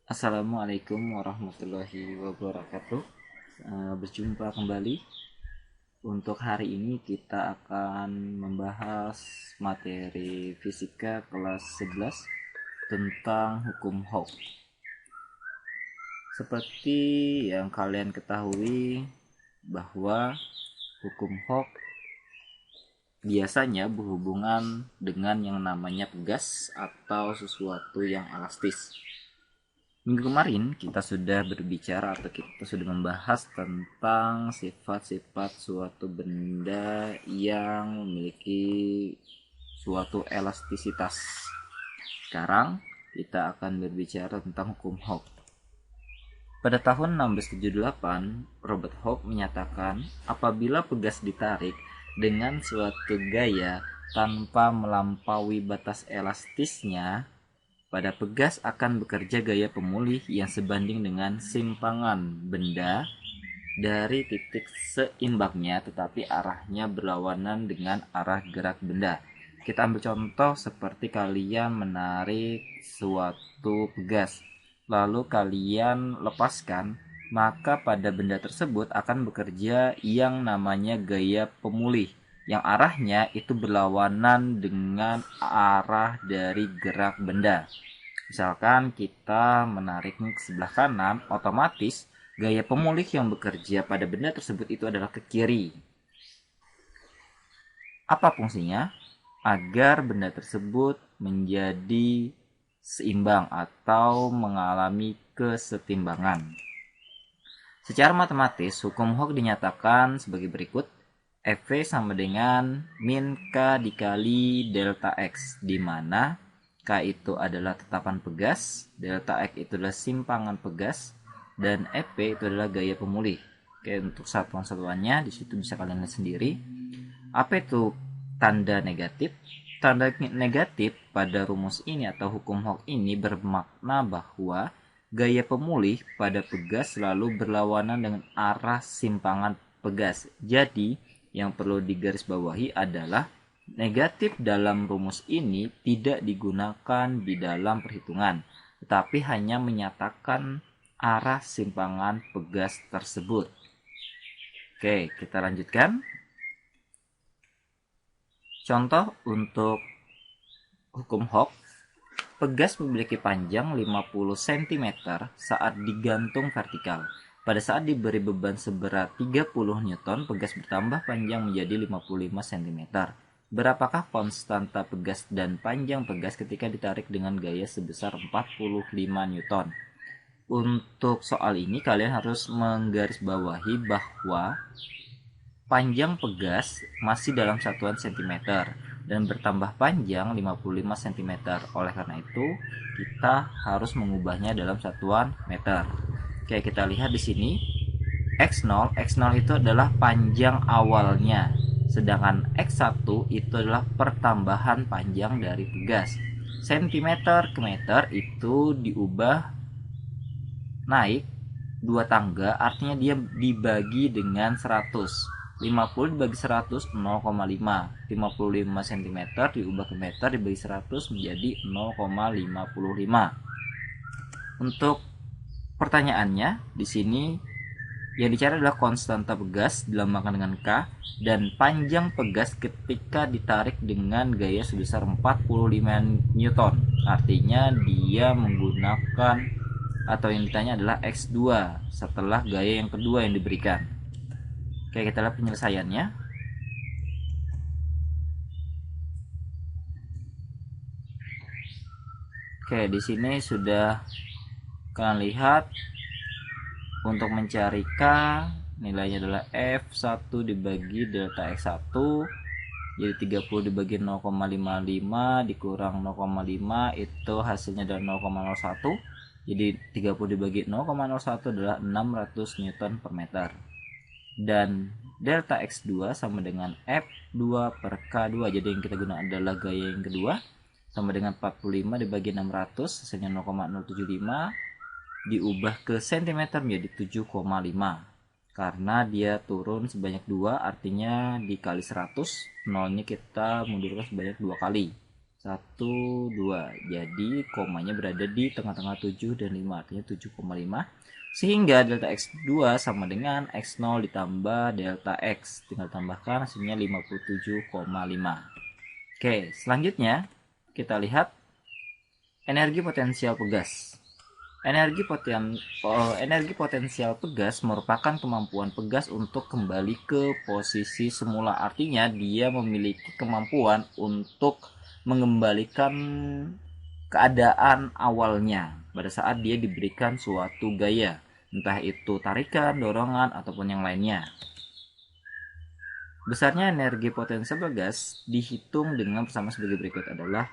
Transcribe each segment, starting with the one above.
Assalamualaikum warahmatullahi wabarakatuh. Berjumpa kembali. Untuk hari ini kita akan membahas materi fisika kelas 11 tentang hukum Hooke. Seperti yang kalian ketahui bahwa hukum Hooke biasanya berhubungan dengan yang namanya pegas atau sesuatu yang elastis. Minggu kemarin kita sudah berbicara atau kita sudah membahas tentang sifat-sifat suatu benda yang memiliki suatu elastisitas. Sekarang kita akan berbicara tentang hukum Hooke. Pada tahun 1678, Robert Hooke menyatakan apabila pegas ditarik dengan suatu gaya tanpa melampaui batas elastisnya, pada pegas akan bekerja gaya pemulih yang sebanding dengan simpangan benda dari titik seimbangnya, tetapi arahnya berlawanan dengan arah gerak benda. Kita ambil contoh seperti kalian menarik suatu pegas, lalu kalian lepaskan, maka pada benda tersebut akan bekerja yang namanya gaya pemulih, yang arahnya itu berlawanan dengan arah dari gerak benda. Misalkan kita menariknya ke sebelah kanan, otomatis gaya pemulih yang bekerja pada benda tersebut itu adalah ke kiri. Apa fungsinya? Agar benda tersebut menjadi seimbang atau mengalami kesetimbangan. Secara matematis, hukum Hooke dinyatakan sebagai berikut. Fv sama dengan min K dikali delta X, di mana K itu adalah tetapan pegas, delta X itu adalah simpangan pegas, dan Fp itu adalah gaya pemulih. Oke, untuk satuan-satuannya di situ bisa kalian lihat sendiri. Apa itu tanda negatif? Tanda negatif pada rumus ini atau hukum Hooke ini bermakna bahwa gaya pemulih pada pegas selalu berlawanan dengan arah simpangan pegas. Jadi, yang perlu digarisbawahi adalah negatif dalam rumus ini tidak digunakan di dalam perhitungan, tetapi hanya menyatakan arah simpangan pegas tersebut. Oke, kita lanjutkan. Contoh untuk hukum Hooke. Pegas memiliki panjang 50 cm saat digantung vertikal. Pada saat diberi beban seberat 30 Newton, pegas bertambah panjang menjadi 55 cm. Berapakah konstanta pegas dan panjang pegas ketika ditarik dengan gaya sebesar 45 Newton? Untuk soal ini kalian harus menggarisbawahi bahwa panjang pegas masih dalam satuan cm dan bertambah panjang 55 cm. Oleh karena itu, kita harus mengubahnya dalam satuan meter. Oke, kita lihat di sini. X0 itu adalah panjang awalnya, sedangkan X1 itu adalah pertambahan panjang dari pegas. Sentimeter ke meter itu diubah naik 2 tangga, artinya dia dibagi dengan 100. 50 dibagi 100 0,5. 55 cm diubah ke meter dibagi 100 menjadi 0,55. Untuk pertanyaannya di sini yang dicari adalah konstanta pegas dilambangkan dengan K dan panjang pegas ketika ditarik dengan gaya sebesar 45 Newton. Artinya dia menggunakan atau yang ditanya adalah X2 setelah gaya yang kedua yang diberikan. Oke, kita lihat penyelesaiannya. Oke, di sini sudah kalian lihat. Untuk mencari K, nilainya adalah F1 dibagi delta X1, jadi 30 dibagi 0,55 dikurang 0,5 itu hasilnya adalah 0,01. Jadi 30 dibagi 0,01 adalah 600 Newton per meter. Dan delta X2 sama dengan F2 per K2, jadi yang kita gunakan adalah gaya yang kedua, sama dengan 45 dibagi 600, hasilnya 0,075, diubah ke cm menjadi 7,5. Karena dia turun sebanyak 2, artinya dikali 100, nolnya kita mundurkan sebanyak 2 kali. 1, 2. Jadi komanya berada di tengah-tengah 7 dan 5, artinya 7,5. Sehingga delta X2 sama dengan X0 ditambah delta X. Tinggal tambahkan hasilnya 57,5. Oke, selanjutnya kita lihat energi potensial pegas. Energi potensial pegas merupakan kemampuan pegas untuk kembali ke posisi semula. Artinya dia memiliki kemampuan untuk mengembalikan keadaan awalnya pada saat dia diberikan suatu gaya, entah itu tarikan, dorongan, ataupun yang lainnya. Besarnya energi potensial pegas dihitung dengan persamaan sebagai berikut adalah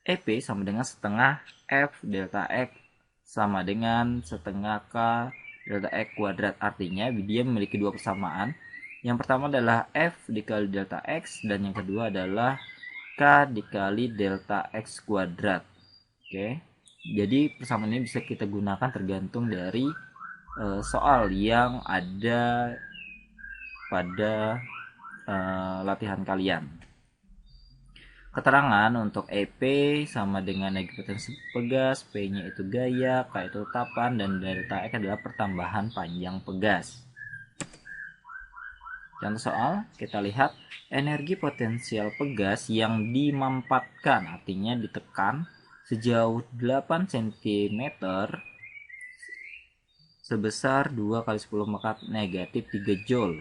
EP sama dengan setengah F delta X sama dengan setengah K delta X kuadrat. Artinya dia memiliki dua persamaan. Yang pertama adalah F dikali delta X dan yang kedua adalah K dikali delta X kuadrat. Oke. Jadi persamaan ini bisa kita gunakan tergantung dari soal yang ada pada latihan kalian. Keterangan untuk EP sama dengan energi potensi pegas, P-nya itu gaya, K itu tetapan, dan delta X adalah pertambahan panjang pegas. Contoh soal, kita lihat energi potensial pegas yang dimampatkan, artinya ditekan, sejauh 8 cm sebesar 2 kali 10 mekat negatif 3 Joule.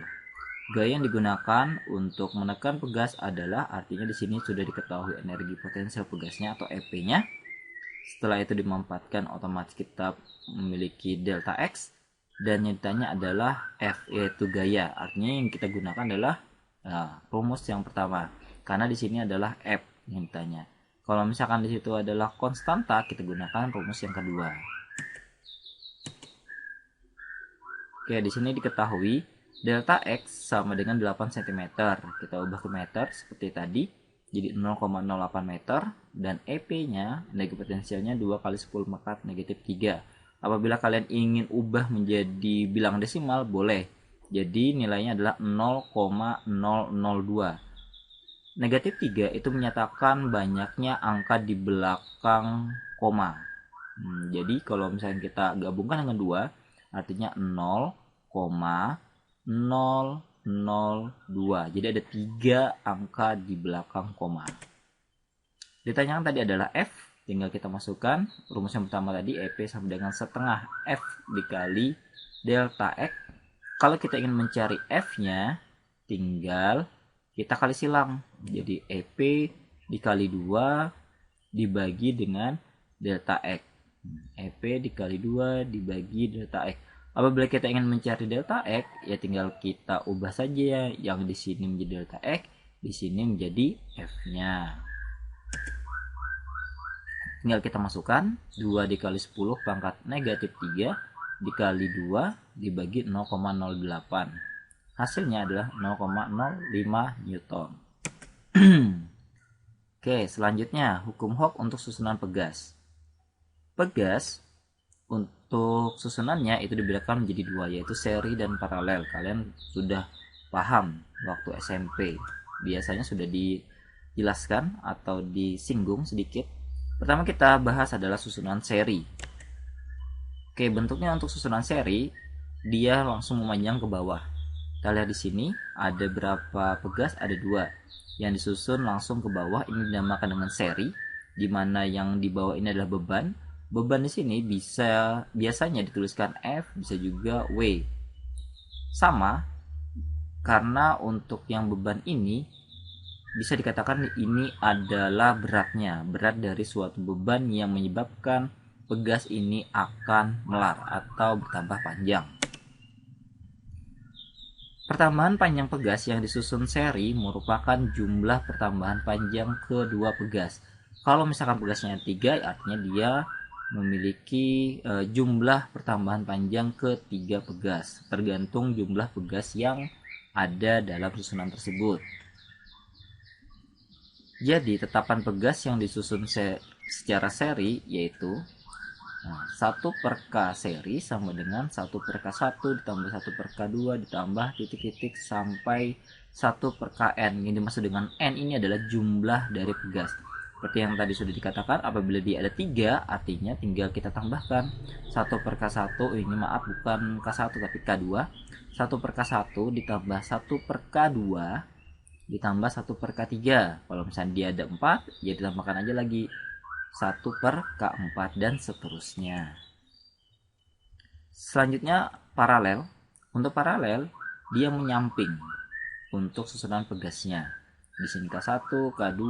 Gaya yang digunakan untuk menekan pegas adalah, artinya di sini sudah diketahui energi potensial pegasnya atau EP-nya. Setelah itu dimampatkan, otomatis kita memiliki delta X dan yang ditanya adalah F, yaitu gaya. Artinya yang kita gunakan adalah rumus yang pertama karena di sini adalah F yang ditanya. Kalau misalkan di situ adalah konstanta, kita gunakan rumus yang kedua. Oke, di sini diketahui delta X sama dengan 8 cm. Kita ubah ke meter seperti tadi. Jadi 0,08 meter. Dan EP-nya, energi potensialnya 2 kali 10 mekat negatif 3. Apabila kalian ingin ubah menjadi bilang desimal, boleh. Jadi nilainya adalah 0,002. Negatif 3 itu menyatakan banyaknya angka di belakang koma. Jadi kalau misalnya kita gabungkan dengan 2, artinya 0,002. Jadi ada 3 angka di belakang koma. Ditanyakan tadi adalah F, tinggal kita masukkan rumus yang pertama tadi, EP sama dengan setengah F dikali delta X. Kalau kita ingin mencari F-nya, tinggal kita kali silang. Jadi EP dikali 2 dibagi dengan delta X. EP dikali 2 dibagi delta X. Apabila kita ingin mencari delta X, ya tinggal kita ubah saja yang di sini menjadi delta X, di sini menjadi F-nya. Tinggal kita masukkan 2 dikali 10 pangkat negatif 3 dikali 2 dibagi 0,08. Hasilnya adalah 0,05 Newton. Oke, selanjutnya hukum Hooke untuk susunan pegas. Pegas untuk susunannya itu dibedakan menjadi dua, yaitu seri dan paralel. Kalian sudah paham waktu SMP, biasanya sudah dijelaskan atau disinggung sedikit. Pertama kita bahas adalah susunan seri. Oke, bentuknya untuk susunan seri, dia langsung memanjang ke bawah. Kita lihat di sini ada berapa pegas, ada 2 yang disusun langsung ke bawah. Ini dinamakan dengan seri, dimana yang di bawah ini adalah beban. Beban di sini biasanya dituliskan F, bisa juga W. Sama, karena untuk yang beban ini bisa dikatakan ini adalah beratnya, berat dari suatu beban yang menyebabkan pegas ini akan melar atau bertambah panjang. Pertambahan panjang pegas yang disusun seri merupakan jumlah pertambahan panjang kedua pegas. Kalau misalkan pegasnya 3, artinya dia memiliki jumlah pertambahan panjang ketiga pegas, tergantung jumlah pegas yang ada dalam susunan tersebut. Jadi tetapan pegas yang disusun secara seri yaitu 1 per K seri sama dengan 1 per K1 ditambah 1 per K2 ditambah titik-titik sampai 1 per Kn. Yang dimaksud dengan N ini adalah jumlah dari pegas. Seperti yang tadi sudah dikatakan, apabila dia ada 3, artinya tinggal kita tambahkan 1 per K1, ini maaf bukan K1 tapi K2. 1 per K1 ditambah 1 per K2 ditambah 1 per K3. Kalau misalnya dia ada 4, ya ditambahkan aja lagi 1 per K4 dan seterusnya. Selanjutnya paralel. Untuk paralel, dia menyamping untuk susunan pegasnya. Di sini K1, K2,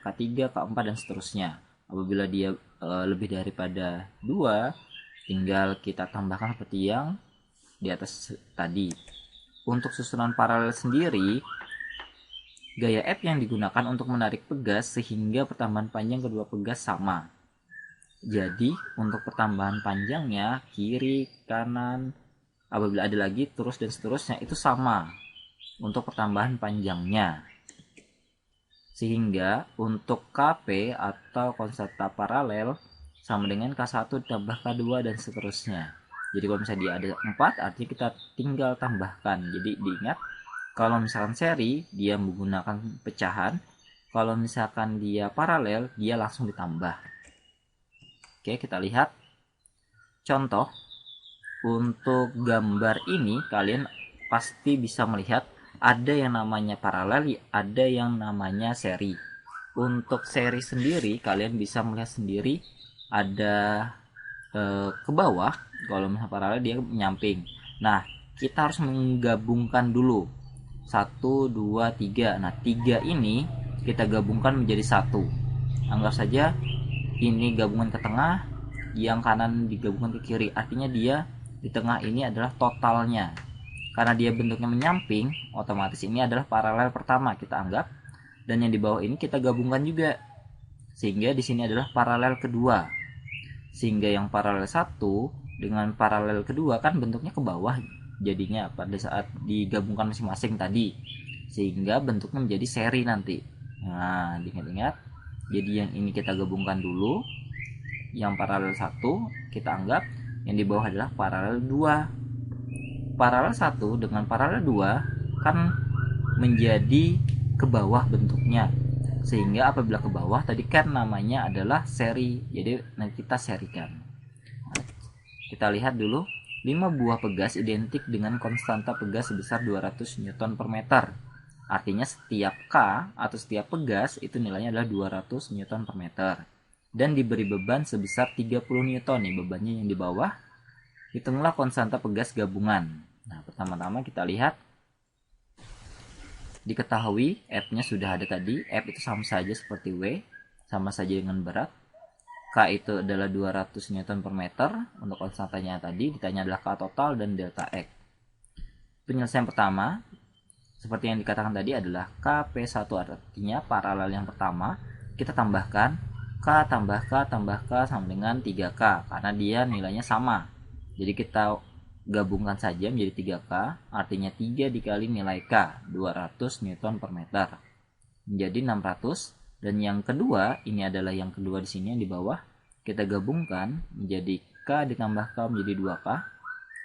K3, K4 dan seterusnya. Apabila dia lebih daripada 2, tinggal kita tambahkan seperti yang di atas tadi. Untuk susunan paralel sendiri, gaya F yang digunakan untuk menarik pegas sehingga pertambahan panjang kedua pegas sama. Jadi untuk pertambahan panjangnya kiri, kanan, apabila ada lagi terus dan seterusnya itu sama untuk pertambahan panjangnya. Sehingga untuk KP atau konstanta paralel sama dengan K1 tambah K2 dan seterusnya. Jadi kalau misalnya dia ada 4, artinya kita tinggal tambahkan. Jadi diingat, kalau misalkan seri dia menggunakan pecahan, kalau misalkan dia paralel dia langsung ditambah. Oke, kita lihat contoh. Untuk gambar ini kalian pasti bisa melihat ada yang namanya paralel, ada yang namanya seri. Untuk seri sendiri kalian bisa melihat sendiri ada ke bawah. Kalau misalnya paralel dia menyamping. Nah, kita harus menggabungkan dulu 1, 2, 3. Nah, 3 ini kita gabungkan menjadi 1. Anggap saja ini gabungan ke tengah, yang kanan digabungkan ke kiri. Artinya dia di tengah ini adalah totalnya. Karena dia bentuknya menyamping, otomatis ini adalah paralel pertama kita anggap, dan yang di bawah ini kita gabungkan juga. Sehingga di sini adalah paralel kedua. Sehingga yang paralel 1 dengan paralel kedua kan bentuknya ke bawah jadinya pada saat digabungkan masing-masing tadi. Sehingga bentuknya menjadi seri nanti. Nah, diingat-ingat. Jadi yang ini kita gabungkan dulu. Yang paralel 1 kita anggap, yang di bawah adalah paralel 2. Paralel 1 dengan paralel 2 kan menjadi ke bawah bentuknya, sehingga apabila ke bawah tadi kan namanya adalah seri, jadi nanti kita serikan. Nah, kita lihat dulu 5 buah pegas identik dengan konstanta pegas sebesar 200 Newton per meter. Artinya setiap K atau setiap pegas itu nilainya adalah 200 Newton per meter, dan diberi beban sebesar 30 Newton. Nih bebannya yang di bawah. Hitunglah konstanta pegas gabungan. Nah, pertama-tama kita lihat. Diketahui F-nya sudah ada tadi. F itu sama saja seperti W, sama saja dengan berat. K itu adalah 200 Newton per meter. Untuk konstantanya tadi, ditanya adalah K total dan delta X. Penyelesaian pertama, seperti yang dikatakan tadi adalah KP1, artinya paralel yang pertama. Kita tambahkan K tambah K tambah K sama dengan 3K, karena dia nilainya sama. Jadi kita gabungkan saja menjadi 3K, artinya 3 dikali nilai K, 200 Newton per meter. Menjadi 600, dan yang kedua, ini adalah yang kedua di sini yang di bawah, kita gabungkan menjadi K ditambah K menjadi 2K,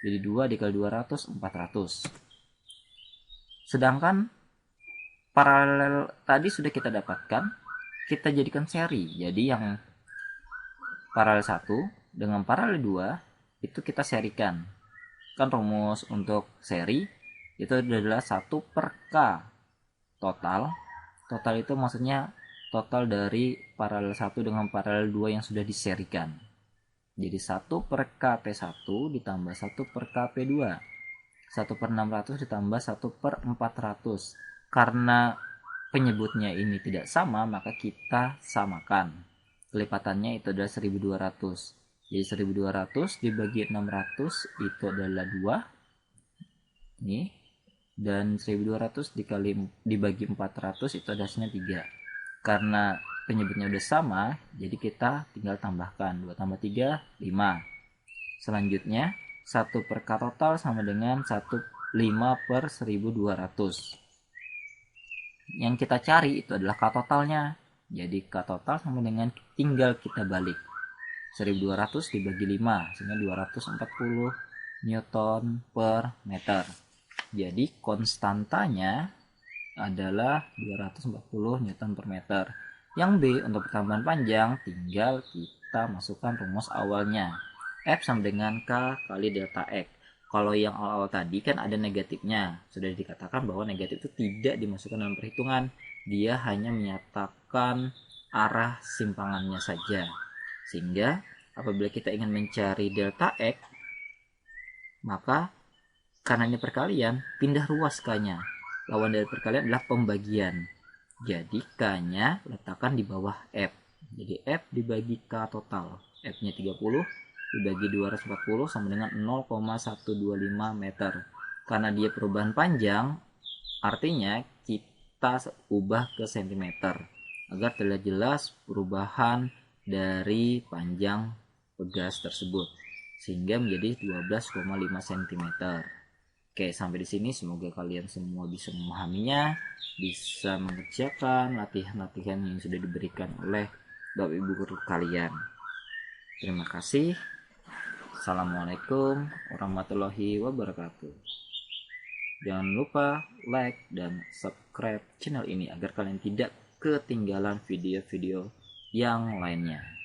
jadi 2 dikali 200, 400. Sedangkan paralel tadi sudah kita dapatkan, kita jadikan seri. Jadi yang paralel 1 dengan paralel 2 itu kita serikan. Kan rumus untuk seri itu adalah 1 per K total. Total itu maksudnya total dari paralel 1 dengan paralel 2 yang sudah diserikan. Jadi 1 per KP1 ditambah 1 per KP2. 1 per 600 ditambah 1 per 400. Karena penyebutnya ini tidak sama, maka kita samakan. Kelipatannya itu adalah 1200. Jadi 1200 dibagi 600 itu adalah 2. Nih. Dan 1200 dibagi 400 itu hasilnya 3. Karena penyebutnya udah sama, jadi kita tinggal tambahkan 2 tambah 3, 5. Selanjutnya 1 per K total sama dengan 5 per 1200. Yang kita cari itu adalah K totalnya. Jadi K total sama dengan tinggal kita balik. 1200 dibagi 5, hasilnya 240 Newton per meter. Jadi konstantanya adalah 240 Newton per meter. Yang B, untuk pertambahan panjang, tinggal kita masukkan rumus awalnya. F sama dengan K kali delta X. Kalau yang awal-awal tadi kan ada negatifnya. Sudah dikatakan bahwa negatif itu tidak dimasukkan dalam perhitungan. Dia hanya menyatakan arah simpangannya saja. Sehingga apabila kita ingin mencari delta X, maka karena ini perkalian, pindah ruas K-nya. Lawan dari perkalian adalah pembagian. Jadi K-nya letakkan di bawah F. Jadi F dibagi K total. F-nya 30 dibagi 240 sama dengan 0,125 meter. Karena dia perubahan panjang, artinya kita ubah ke cm agar terlihat jelas perubahan dari panjang pegas tersebut, sehingga menjadi 12,5 cm. Oke, sampai di sini semoga kalian semua bisa memahaminya, bisa mengerjakan latihan-latihan yang sudah diberikan oleh Bapak Ibu guru kalian. Terima kasih. Assalamualaikum warahmatullahi wabarakatuh. Jangan lupa like dan subscribe channel ini agar kalian tidak ketinggalan video-video yang lainnya.